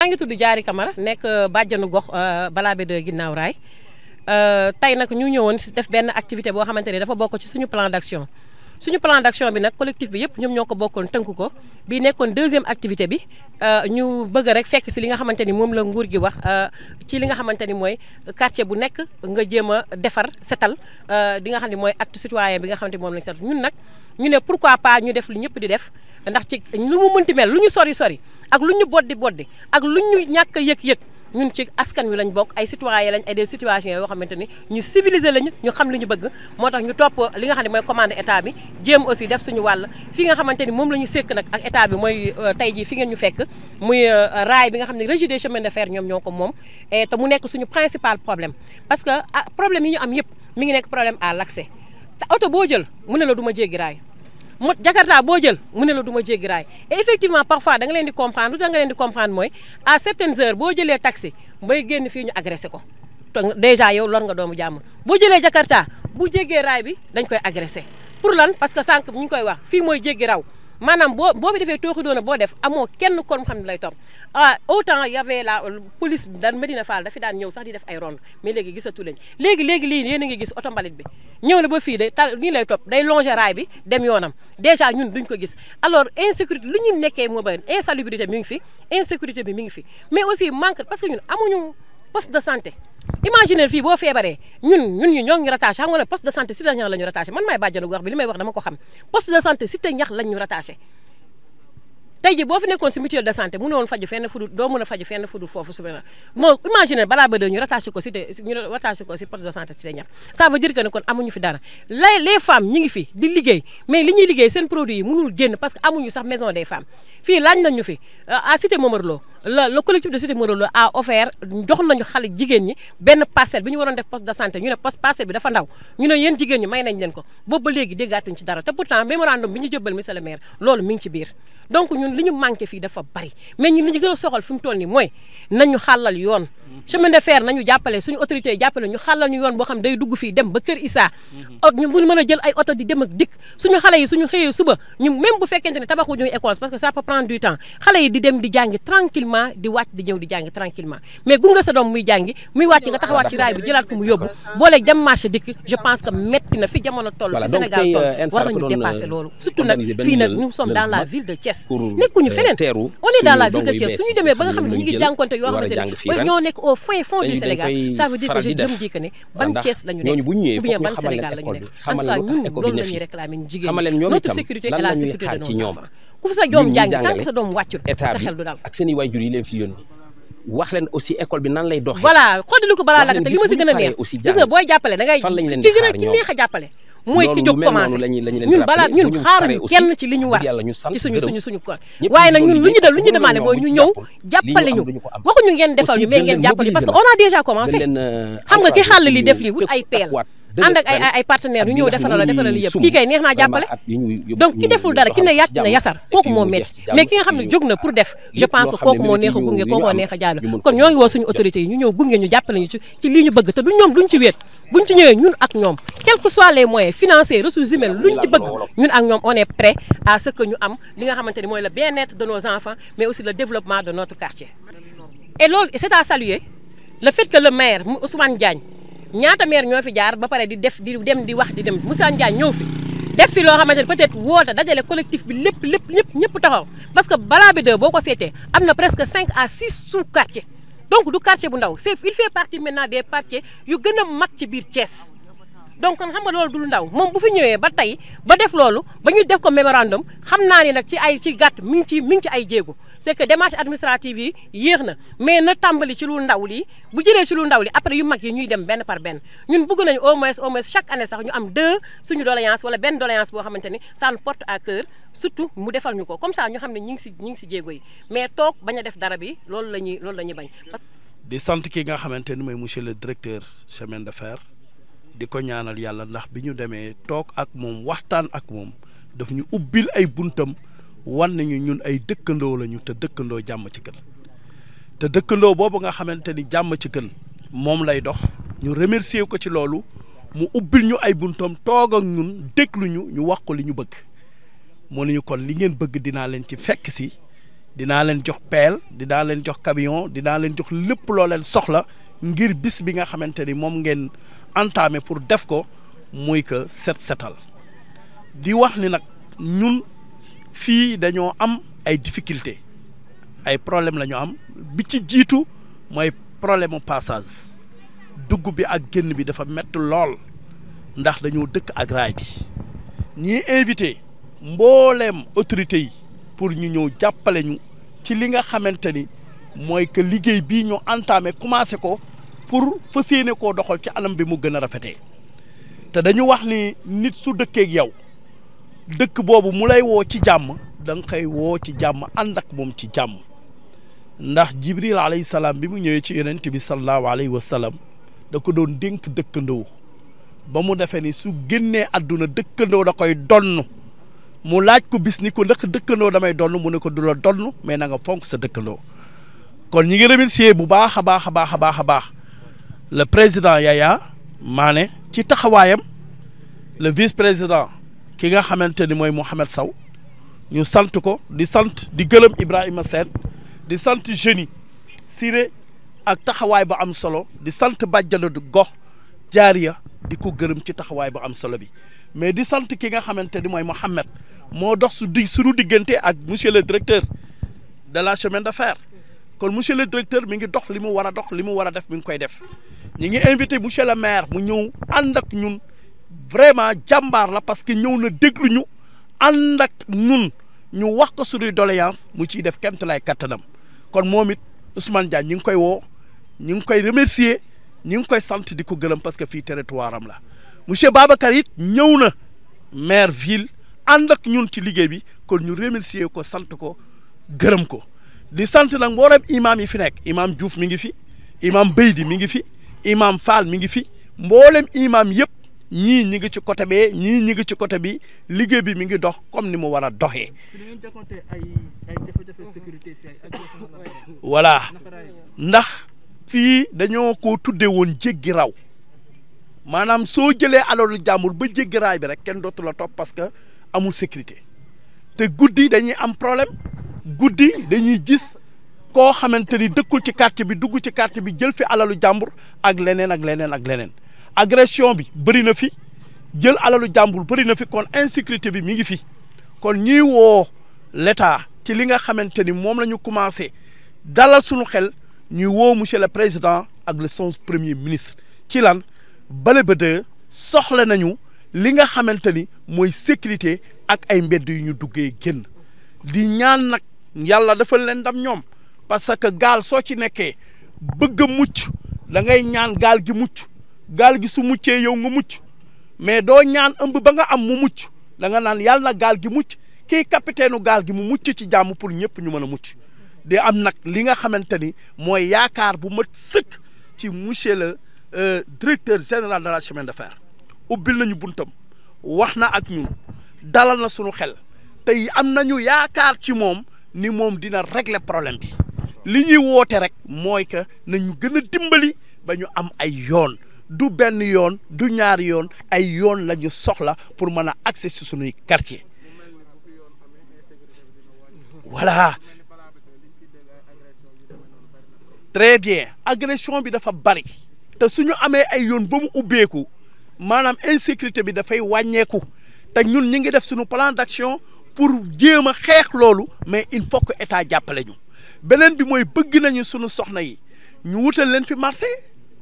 maa ngi tudd Diary Camara nekk bàjjanu gox Balabé de Guinaw Rail tey nag ñu ñëwoon def benn activité boo xamante ne dafa bokk ci suñu plan d'action suñu plan d'action bi nag collectif bi yëpp ñoom ñoo ko bokkoon tënk ko bii nekkoon deuxième activité bi ñu bëgg rek fekk si li nga xamante ni moom la nguur gi wax ci li nga xamante ni mooy quartier bu nekk nga jéem a defar setal di nga xam ne mooy acte citoyen bi nga xamante ni moom lañ setal ñun nag ñu ne pourquoi pas ñu def lu ñëpp di def ndax ci lu mu mënti mel lu ñu sori ak lu ñu boddi ak lu ñu ñàkk a yëg ñun ci askan wi lañ bokk ay citoyens lañ ay des situations yoo xamante ni ñu civilisé lañu ñu xam li ñu bëgg moo tax ñu topp li nga xam ne mooy commande état bi jéem aussi def suñu wàll fii nga xamante ni moom la ñu sekk nag ak état bi mooy tey jii fi ngeen ñu fekk muy raay bi nga xam ne régie des chemins de fer ñoom ñoo ko moom et te mu nekk suñu principal problème parce que problème yi ñu am yëpp mi ngi nekk problème à l'accès te oto boo jël mu ne la du ma jéggi raay mo Jakarta boo jël mu ne la du ma jéggi raay et effectivement parfois da nga leen di comprendre lu tax nga leen di comprendre mooy à certaines heures boo jëlee taxi bay génn fii ñu agressé ko te déjà yow lor nga doomu jàmm boo jëlee Jakarta bu jéggee raay bi dañ koy agressé pour lan parce que sànq ñu ngi koy wax fii mooy jéggi raw maanaam boo fi defee tooxi doona boo def amoo kenn kon xam ne lay topp autant y avait la police daan Medina Fall dafi daan ñëw sax di def ay ronde mais léegi gisatu lañ léegi lii yéen a ngi gis oto mbalit bi ñëw na ba fii day nii lay topp day longer raay bi dem yoonam déjà ñun duñ ko gis alors insécurité lu ñu nekkee moo bëri insalubrité mi ngi fi insécurité bi mi ngi fi mais aussi manque parce que ñun amuñu poste de santé imaginer fii boo feebaree ñun ñoo ngi rattaché xam nga ne poste de santé Cité Ñax la ñu rattaché man maay bàjjanu gox bi li may wax dama ko xam poste de santé Cité Ñax lañ ñu rattaché tey jii boo fi nekkoon si mutuelle de santé mënu woon faju fenn fudul doo mën a faju fenn fudul foofu su mel moo imaginer balaa ba ñu rattaché ko si poste de santé Cité Ñax ça veut dire que ne kon amuñu fi dara les femmes ñi ngi fi di liggéey mais li ñuy liggéey seen produit yi mënul génn parce que amuñu sax maison des femmes fii laaj nañu fi à Cité Momar Lo le collectif de Cité Momar Lo a offert jox nañu xale jigéen ñi benn parcelle bi ñu waroon def poste de santé ñu ne parcelle bi dafa ndaw ñu ne yéen jigéen ñi may nañ leen ko boobu ba léegi déggaatuñ ci dara te pourtant mémorandum bi ñu jëbbal monsieur le maire loolu mi ngi ci biir donc ñun li ñu manqué fii dafa bari mais ñun li ñu gën a soxal fi mu toll nii mooy nañu xàllal yoon chemin de fer nañu jàppale suñu autorités yi jàppale ñu xàllal ñu yoon boo xam day dugg fii dem ba Kër Issa ñu bu mën a jël ay oto di dem ak dikk suñu xale yi suñu xëyee suba ñu même bu fekkente ne tabaxu ñu école parce que ça peut prendre du temps xale yi di dem di jàngi tranquillement di wàcc di ñëw di jàngi tranquillement mais gunge sa doom muy jàngi muy wàcc nga taxawaat ci raay bi jëlaat ko mu yóbbu booleeg dem marché dikk je pense que metti na fi jamono toll fi Sénégal toll war nañu dépasser loolu surtout nag fii nag nous sommes dans la ville de Thiès nekkuñu feneen on est dans la ville de Thiès suñu demee ba nga xam ne ñu ngi jànkonte yoo xamante ne ñoo nekk au fin fond du Sénégal ça veut dire que je me dis que ne ban Thiès la ñu nekk ou bien ban Sénégal la ñu nekk en tout cas ñun loolu la ñuy réclamer ñu jigéen ñi notre sécurité et la sécurité de nos enfants ku fi sa doom jàng tant que sa doom wàccul sa xel du dal ak seen i waajur yi leen fi yónni wax leen aussi école bi nan lay doxee voilà xoddali ko balaa lakate li ma si gën a neex gis nga booy jàppale da ngay ki gën a ki neex a jàppale mooy ki jóg commencé ñun balaa ñun xaaruñu kenn ci li ñu war ci suñu ko waaye nag ñun lu ñu demandé mooy ñu ñëw jàppale ñu waxuñu ngeen defal ñu mais ngeen jàppale parce que on a déjà commencé xam nga ki xàll li def lii wut ay peel ànd ak ay partenaires yu ñëw defaral la yëpp kii kay neex naa jàppale donc ki deful dara ki ne yàcc na yasar kooku moo métti mais ki nga xam ne jóg na pour def je pense que kooku moo neex a gunge kooku moo neex a jàll kon ñoo ngi woo suñu autorités yi ñu ñëw gunge ñu jàppale ñu ci lii ñu bëgg te du ñoom duñ ci wéet buñ ci ñëwee ñun ak ñoom quels que soient les moyens financiers ressources humaines luñ ci bëgg ñun ak ñoom on est prêt à ce que ñu am li nga xamante ni mooy le bien-être de nos enfants mais aussi le développement de notre quartier et loolu c'est à saluer le fait que le maire Ousmane Diagne ñaata maire ñoo fi jaar ba pare di dem di wax di dem Moussa Ndiagne ñëw fi def fi loo xamante ne peut-être woote dajale collectif bi lépp ñëpp taxaw parce que Balabé 2 boo ko seetee am na presque 5 à 6 sous-quartiers donc du quartier bu ndaw il fait partie maintenant des quartiers yu gën a mag ci biir Thiès donc kon xam nga loolu du lu ndaw moom bu fi ñëwee ba tey ba def loolu ba ñu def ko mémorandum xam naa ni nag ci gàtt mi ngi ci ay jéego c'est que démarche administrative yi yéex na mais na tàmbali ci lu ndaw li bu jëlee ci lu ndaw li après yu mag yi ñuy dem benn par benn ñun bëgg nañu au moins chaque année sax ñu am 2 suñu doléance wala benn doléance boo xamante ni ça nous porte à cœur surtout mu defal ñu ko comme ça ñu xam ne ñi ngi ci jéego yi mais toog bañ a def dara bi loolu la ñuy bañ. di sant ki nga xamante ni mooy monsieur le directeur chemin de fer. di ko ñaanal yàlla ndax bi ñu demee toog ak moom waxtaan ak moom daf ñu ubbil ay buntam wan nañu ñun ay dëkkandoo lañu te dëkkandoo jàmm ci gën te dëkkandoo boobu nga xamante ni jàmm ci gën moom lay dox ñu remercier ko ci loolu mu ubbil ñu ay buntam toog ak ñun déglu ñu wax ko li ñu bëgg moo nañu kon li ngeen bëgg dinaa leen ci fekk si dinaa leen jox pelle dinaa leen jox camion dinaa leen jox lépp loo leen soxla ngir bis bi nga xamante ni moom ngeen entamé pour def ko muy que setal di wax ni nag ñun fii dañoo am ay difficulté ay problème la ñu am bi ci jiitu mooy problème mu passage dugg bi ak génn bi dafa métti lool ndax dañoo dëkk ak raay bi ñii invité mbooleem autorités yi pour ñu ñëw jàppale ñu ci li nga xamante ni mooy que liggéey bii ñu entamé commencé ko pour fas yéene koo doxal ci anam bi mu gën a rafetee te dañu wax ni nit su dëkkeek yow dëkk boobu mu lay woo ci jàmm da nga koy woo ci jàmm ànd ak moom ci jàmm ndax Jibril alayhi salaam bi mu ñëwee ci yonent bi sallallahu alayhi wa sallam da ko doon dénk dëkkandoo ba mu defee ni su génnee àdduna dëkkandoo da koy donn mu laaj ko bis ni ko ndax dëkkandoo damay donn mu ne ko du la donn mais na nga fonk sa dëkkandoo kon ñi ngi remercier bu baax a baax a baax a baax a baax le président Yaya Mané ci taxawaayam le vice président ki nga xamante ni mooy Mouhamed Sow ñu sant ko di sant di gërëm Ibrahima Sène di sant jeunes yi Siré ak taxawaay bu am solo di sant bàjjanu gox jaariya di ko gërëm ci taxawaay bu am solo bi mais di sant ki nga xamante ni mooy Mohamed moo dox suñu diggante ak monsieur le directeur de la chemin de fer kon monsieur le directeur mi ngi dox li mu war a dox li mu war a def mi ngi koy def ñi ngi invité monsieur le maire mu ñëw ànd ak ñun vraiment jàmbaar la parce que ñëw na déglu ñu ànd ak ñun ñu wax ko suñuy doléance mu ciy def kéemtalaay kattanam kon moom it Ousmane Diagne ñi ngi koy woo ñi ngi koy remercier ñi ngi koy sant di ko gërëm parce que fii territoire am la monsieur Babacar it ñëw na maire ville ànd ak ñun ci liggéey bi kon ñu remercier ko sant ko gërëm ko di sant nag mboolem imam yi fi nekk imam Diouf mi ngi fi imam Beydi mi ngi fi imam Fall mi ngi fi mboolem imam yëpp ñii ñi ngi ci côté bee ñii ñi ngi ci côté bi liggéey bi mi ngi dox comme ni mu war a doxee. voilà ndax fii dañoo ko tuddee woon jéggi raw maanaam soo jëlee alalu jàmbur ba jéggi raay bi rek kenn dootu la topp parce que amul sécurité te guddi dañuy am problème guddi dañuy gis koo xamante ni dëkkul ci quartier bi dugg ci quartier bi jël fi alalu jàmbur ak leneen ak leneen ak leneen agression bi bëri na fi jël alalu jàmbur bëri na fi kon insécurité bi mi ngi fi kon ñuy woo l'État ci li nga xamante ni moom la ñu commencé dalal suñu xel ñuy woo monsieur le président ak le son premier ministre ci lan bale ba de soxla nañu li nga xamante ni mooy sécurité ak ay mbedd yu ñu duggee génn di ñaan nag yàlla dafa leen ndam ñoom parce que gaal soo ci nekkee bëgg a mucc da ngay ñaan gaal gi mucc gaal gi su muccee yow nga mucc mais doo ñaan ëmb ba nga am mu mucc da nga naan yàlla na gaal gi mucc kii capitaine gaal gi mu mucc ci jàmm pour ñëpp ñu mën a mucc di am nag li nga xamante ni mooy yaakaar bu mat sëkk ci monsieur le directeur général de la chemin de fer ubbil nañu buntam wax na ak ñun dalal na sunu xel tey am nañu yaakaar ci moom ni moom dina régler problème bi li ñuy woote rek mooy que nañu gën a dimbali ba ñu am ay yoon du benn yoon du ñaari yoon ay yoon la ñu soxla pour mën a accès si sunuy quartier voilà très bien agression bi dafa bari te suñu amee ay yoon ba mu ubbeeku maanaam insécurité bi dafay wàññeeku te ñun ñi ngi def suñu plan d'action pour jéem a xeex loolu mais il faut que état jàppale ñu beneen bi mooy bëgg nañu suñu soxna yi ñu wutal leen fi marché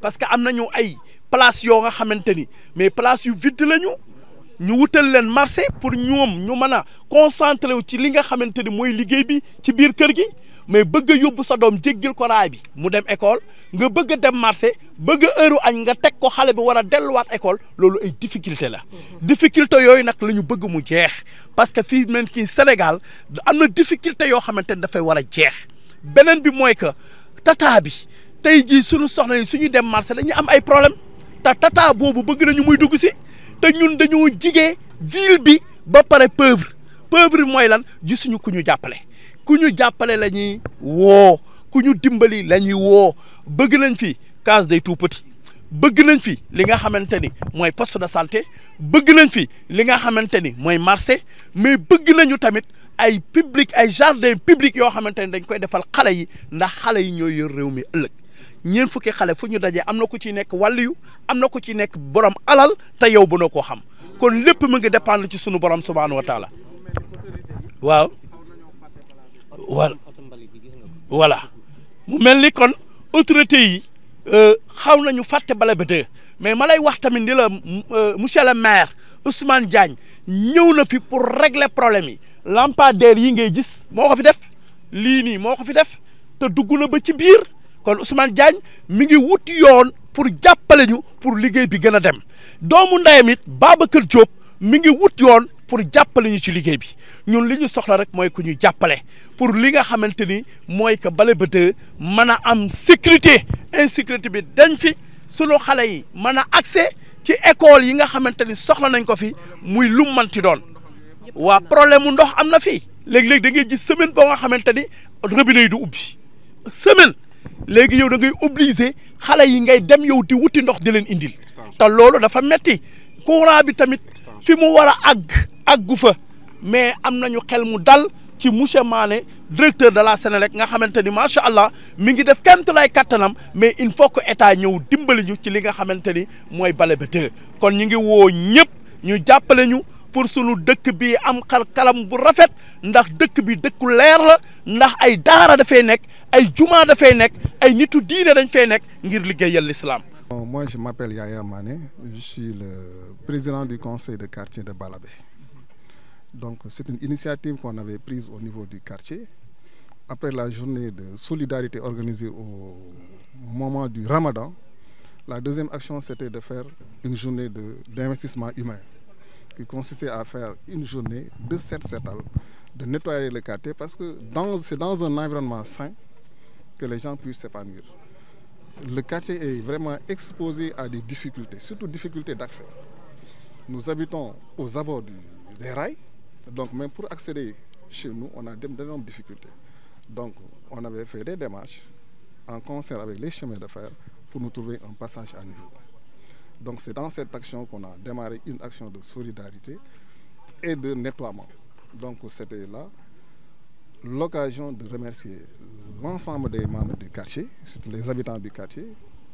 parce que am nañu ay place yoo nga xamante ni mais place yu vide lañu ñu wutal leen marché pour ñoom ñu mën a concentré wu ci li nga xamante ni mooy liggéey bi ci biir kër gi mais bëgg a yóbbu sa doom jéggil ko raay bi mu dem école nga bëgg a dem marché bëgg a heure añ nga teg ko xale bi war a delluwaat école loolu ay difficulté la difficulté yooyu nag la ñu bëgg mu jeex parce que fii même kii Sénégal am na difficulté yoo xamante ni dafay war a jeex beneen bi mooy que tata bi tey jii suñu soxna yi suñu dem marché dañuy am ay problème te tata boobu bëgg nañu muy dugg si te ñun dañoo jigee ville bi ba pare pauvre mooy lan gisuñu ku ñu jàppale ku ñu jàppale la ñuy woo ku ñu dimbali la ñuy woo bëgg nañ fi case des tout petits bëgg nañ fi li nga xamante ni mooy poste de santé bëgg nañ fi li nga xamante ni mooy marché mais bëgg nañu tamit ay public ay jardin public yoo xamante ne dañ koy defal xale yi ndax xale yi ñooy yor réew mi ëllëg ñeent fukki xale fu ñu dajee am na ku ci nekk wàlliyu am na ku ci nekk borom alal te yow bu na koo xam kon lépp mu ngi dépendre ci sunu borom subhaanahu wa taala waaw voilà mu mel ni kon autorité yi xaw nañu fàtte Balaba 2 mais ma lay wax tamit ni la monsieur le maire Ousmane Diagne ñëw na fi pour régler problème yi lampadaire yi ngay gis moo ko fi def lii nii moo ko fi def te dugg na ba ci biir kon Ousmane Diagne mi ngi wut yoon pour jàppale ñu pour liggéey bi gën a dem doomu ndeyam it Babacar Diop mi ngi wut yoon pour jàppale ñu ci liggéey bi ñun li ñu soxla rek mooy ku ñu jàppale pour li nga xamante ni mooy que Balaba 2 mën a am sécurité insécurité bi dañ fi sunu xale yi mën a accès ci école yi nga xamante ni soxla nañ ko fi muy lu manti doon waa problème mu ndox am na fi léeg-léeg da ngay gis semaine boo nga xamante ni robinet yi du ubbi semaine léegi yow da ngay obligé xale yi ngay dem yow di wuti ndox di leen indil te loolu dafa metti courant bi tamit fi mu war a àggu fa mais am nañu xel mu dal ci monsieur Mané directeur de la Sénélec nga xamante ni macha allah mi ngi def kéem tolluwaay kattanam mais il faut que état ñëw dimbali ñu ci li nga xamante ni mooy Balaba 2 kon ñu ngi woo ñëpp ñu jàppale ñu pour sunu dëkk bi am kalam bu rafet ndax dëkk bi dëkku leer la ndax ay daara dafay nekk ay juma dafay nekk ay nitu diine dañ fay nekk ngir liggéeyal l'islam. Moi, je m'appelle Yaya Mané, je suis le président du conseil de quartier de Balabé. Donc, c'est une initiative qu'on avait prise au niveau du quartier. Après la journée de solidarité organisée au moment du Ramadan, la deuxième action, c'était de faire une journée d'investissement humain qui consistait à faire une journée de set-setal, de nettoyer le quartier parce que c'est dans un environnement sain que les gens puissent s'épanouir. Le quartier est vraiment exposé à des difficultés, surtout difficultés d'accès. Nous habitons aux abords des rails, donc même pour accéder chez nous, on a d'énormes difficultés. Donc on avait fait des démarches en concert avec les chemins de fer pour nous trouver un passage à niveau. Donc c'est dans cette action qu'on a démarré une action de solidarité et de nettoiement. Donc c'était là l'occasion de remercier l'ensemble des membres du quartier, surtout les habitants du quartier,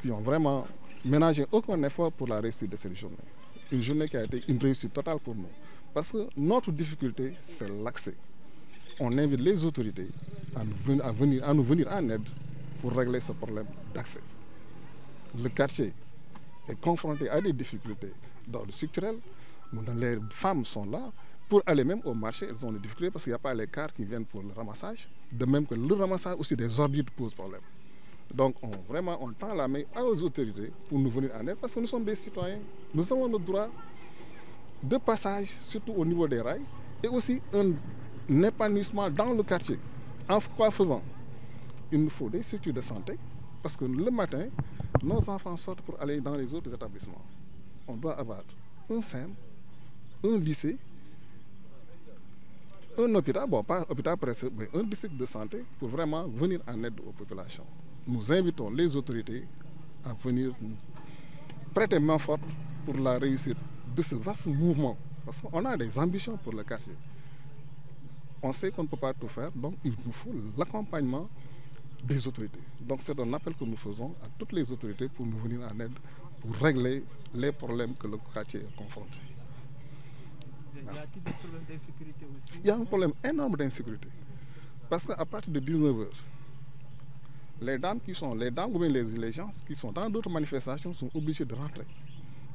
qui ont vraiment ménagé aucun effort pour la réussite de cette journée. Une journée qui a été une réussite totale pour nous. Parce que notre difficulté, c'est l'accès. On invite les autorités à nous venir en aide pour régler ce problème d'accès. Le quartier est confronté à des difficultés d'ordre structurel. Les femmes sont là. Pour aller même au marché, elles ont des difficultés parce qu'il n'y a pas les cars qui viennent pour le ramassage. De même que le ramassage aussi des ordures pose problème. Donc on tend la main aux autorités pour nous venir en aide parce que nous sommes des citoyens. Nous avons le droit de passage, surtout au niveau des rails, et aussi un épanouissement dans le quartier. En quoi faisant? Il nous faut des structures de santé parce que le matin, nos enfants sortent pour aller dans les autres établissements. On doit avoir un SEM, un lycée, un hôpital, bon pas hôpital précis, mais un district de santé pour vraiment venir en aide aux populations. Nous invitons les autorités à venir nous prêter main forte pour la réussite de ce vaste mouvement. Parce qu'on a des ambitions pour le quartier. On sait qu'on ne peut pas tout faire, donc il nous faut l'accompagnement des autorités. Donc c'est un appel que nous faisons à toutes les autorités pour nous venir en aide, pour régler les problèmes que le quartier est confronté. Merci. Il y a un problème d'insécurité aussi. Il y a un problème énorme d'insécurité. Parce qu'à partir de 19h, les dames ou bien les gens qui sont dans d'autres manifestations sont obligés de rentrer.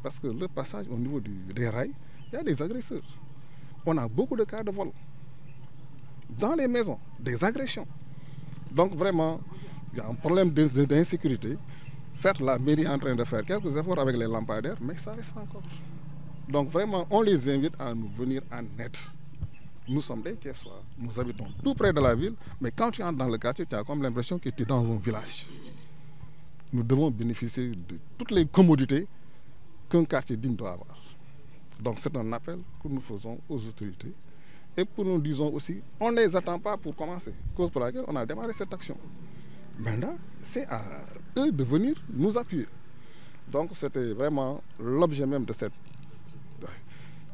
Parce que le passage au niveau des rails, il y a des agresseurs. On a beaucoup de cas de vol. Dans les maisons, des agressions. Donc vraiment, il y a un problème d'insécurité. Certes, la mairie est en train de faire quelques efforts avec les lampadaires, mais ça reste encore. Donc vraiment, on les invite à nous venir en aide. Nous sommes des Thiessois, nous habitons tout près de la ville, mais quand tu entres dans le quartier, tu as comme l'impression que tu es dans un village. Nous devons bénéficier de toutes les commodités qu'un quartier digne doit avoir. Donc c'est un appel que nous faisons aux autorités. Et pour nous disons aussi, on ne les attend pas pour commencer, cause pour laquelle on a démarré cette action. Maintenant, c'est à eux de venir nous appuyer. Donc c'était vraiment l'objet même de cette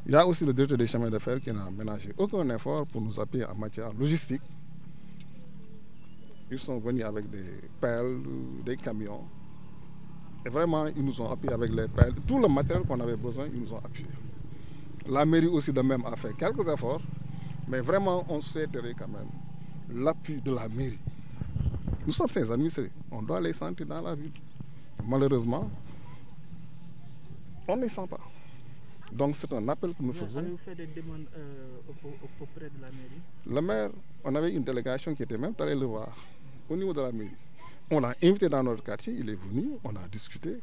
Il y a aussi le directeur des chemins de fer qui n'a ménagé aucun effort pour nous appuyer en matière logistique. Ils sont venus avec des pelles, des camions. Et vraiment, ils nous ont appuyés avec les pelles. Tout le matériel qu'on avait besoin, ils nous ont appuyés. La mairie aussi de même a fait quelques efforts. Mais vraiment, on souhaiterait quand même l'appui de la mairie. Nous sommes ses administrés. On doit les sentir dans la ville. Malheureusement, on ne les sent pas. Donc c'est un appel que nous faisons. Avez-vous fait des demandes auprès de la mairie? Le maire, on avait une délégation qui était même allée le voir au niveau de la mairie. On l'a invité dans notre quartier, il est venu, on a discuté.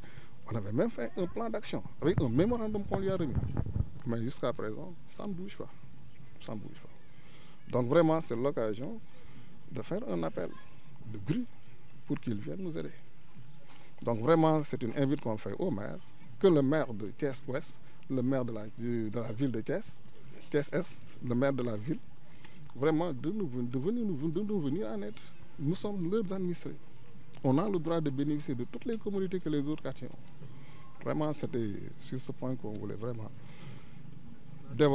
On avait même fait un plan d'action avec un mémorandum qu'on lui a remis. Mais jusqu'à présent, ça ne bouge pas. Ça ne bouge pas. Donc vraiment, c'est l'occasion de faire un appel de grue pour qu'il vienne nous aider. Donc vraiment, c'est une invite qu'on fait au maire, que le maire de Thiès-Ouest, le maire de la ville de Thiès, Thiès-Est, le maire de la ville, vraiment de nous venir en aide. Nous sommes leurs administrés. On a le droit de bénéficier de toutes les communautés que les autres quartiers ont. Vraiment, c'était sur ce point qu'on voulait vraiment développer.